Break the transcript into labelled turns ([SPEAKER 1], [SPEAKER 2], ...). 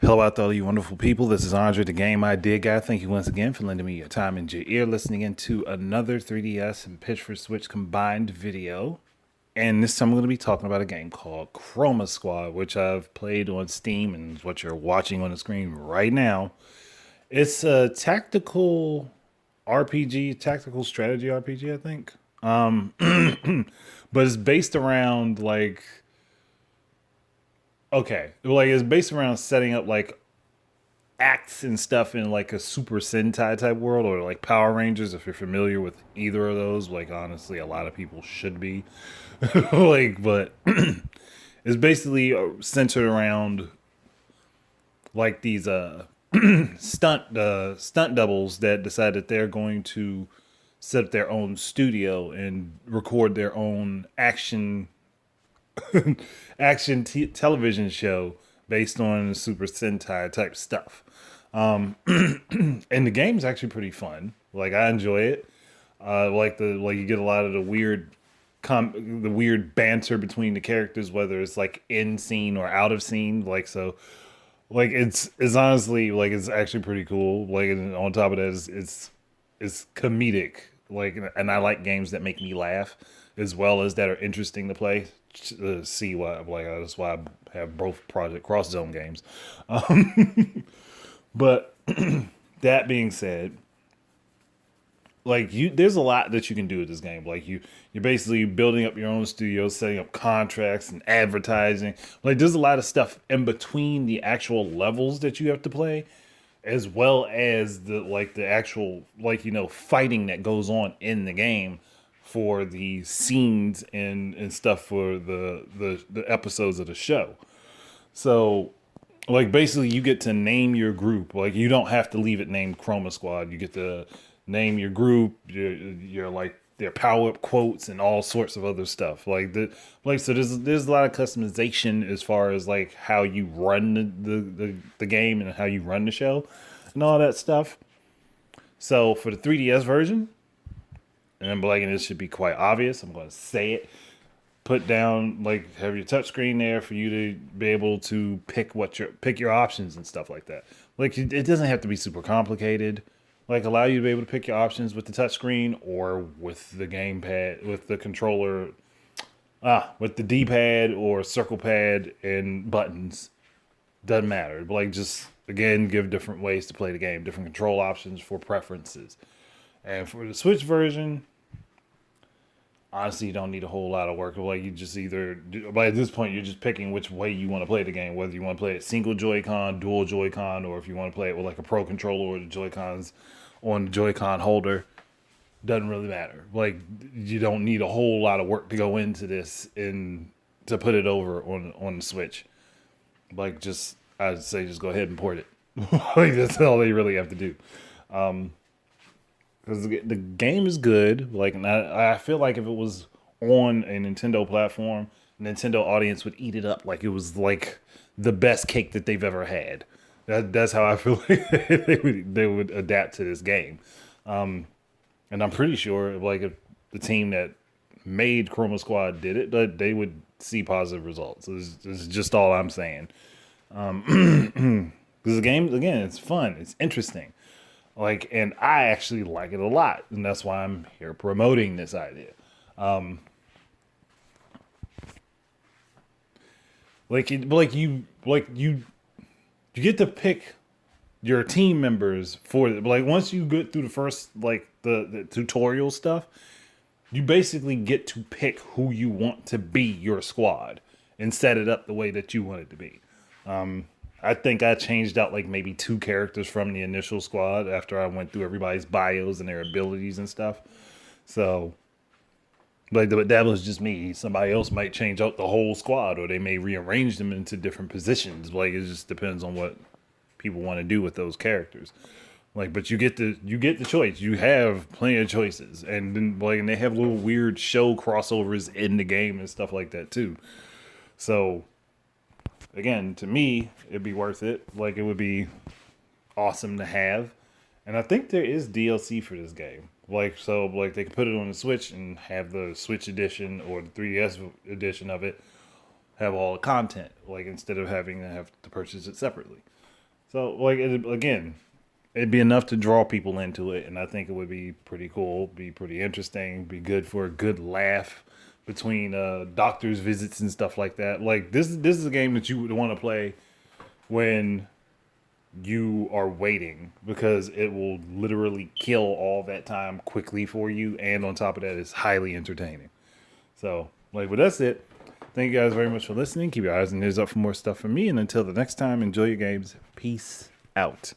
[SPEAKER 1] Hello out there, all you wonderful people. This is Andre, the Game Idea Guy. Thank you once again for lending me your time and your ear, listening into another 3DS and Pitch for Switch combined video. And this time I'm going to be talking about a game called Chroma Squad, which I've played on Steam and is what you're watching on the screen right now. It's a tactical RPG, tactical strategy RPG, I think. But it's based around like it's based around setting up like acts and stuff in like a Super Sentai type world or like Power Rangers. If you're familiar with either of those, like honestly, a lot of people should be. But it's basically centered around like these stunt doubles that decide that they're going to set up their own studio and record their own television show based on Super Sentai type stuff. And the game's actually pretty fun. Like I enjoy it. Like you get a lot of the weird banter between the characters, whether it's like in scene or out of scene. It's honestly like it's actually pretty cool. Like and on top of that, it's comedic. Like and I like games that make me laugh as well as that are interesting to play. See why like that's why I have both Project Cross Zone games. But that being said, there's a lot that you can do with this game. You're basically building up your own studio, setting up contracts and advertising. Like there's a lot of stuff in between the actual levels that you have to play, as well as the actual fighting that goes on in the game for the scenes and stuff for the episodes of the show. So like basically you get to name your group. Like you don't have to leave it named Chroma Squad. You get to name your group, your like their power up quotes and all sorts of other stuff. So there's a lot of customization as far as like how you run the game and how you run the show and all that stuff. So for the 3DS version, and this should be quite obvious, I'm going to say it. Put down like have your touchscreen there for you to be able to pick your options and stuff like that. Like it doesn't have to be super complicated. Like allow you to be able to pick your options with the touchscreen or with the gamepad with the controller, with the D-pad or circle pad and buttons. Doesn't matter. But like just again give different ways to play the game, different control options for preferences. And for the Switch version, honestly, you don't need a whole lot of work. Like you just but at this point, you're just picking which way you want to play the game. Whether you want to play it single Joy-Con, dual Joy-Con, or if you want to play it with like a Pro controller or the Joy-Cons on the Joy-Con holder, doesn't really matter. Like you don't need a whole lot of work to go into this and to put it over on the Switch. I'd say just go ahead and port it. Like that's all they really have to do. Because the game is good. Like, and I feel like if it was on a Nintendo platform, Nintendo audience would eat it up like it was like the best cake that they've ever had. That's how I feel like they would adapt to this game. And I'm pretty sure like if the team that made Chroma Squad did it, that they would see positive results. It's just all I'm saying. Because the game again, it's fun, it's interesting. Like, and I actually like it a lot, and that's why I'm here promoting this idea. You get to pick your team members for it. Like once you get through the first the tutorial stuff, you basically get to pick who you want to be your squad and set it up the way that you want it to be. I think I changed out like maybe two characters from the initial squad after I went through everybody's bios and their abilities and stuff. So, but that was just me. Somebody else might change out the whole squad, or they may rearrange them into different positions. Like it just depends on what people want to do with those characters. Like, but you get the choice. You have plenty of choices, and then and they have little weird show crossovers in the game and stuff like that too. So again, to me, it'd be worth it. Like it would be awesome to have. And I think there is DLC for this game. Like they could put it on the Switch and have the Switch edition or the 3DS edition of it have all the content. Like instead of having to have to purchase it separately. So like again, it'd be enough to draw people into it, and I think it would be pretty cool, be pretty interesting, be good for a good laugh between doctors' visits and stuff like that. Like this is a game that you would want to play when you are waiting because it will literally kill all that time quickly for you, and on top of that, it's highly entertaining. So, like, but that's it. Thank you guys very much for listening. Keep your eyes and ears up for more stuff from me, and until the next time, enjoy your games. Peace out.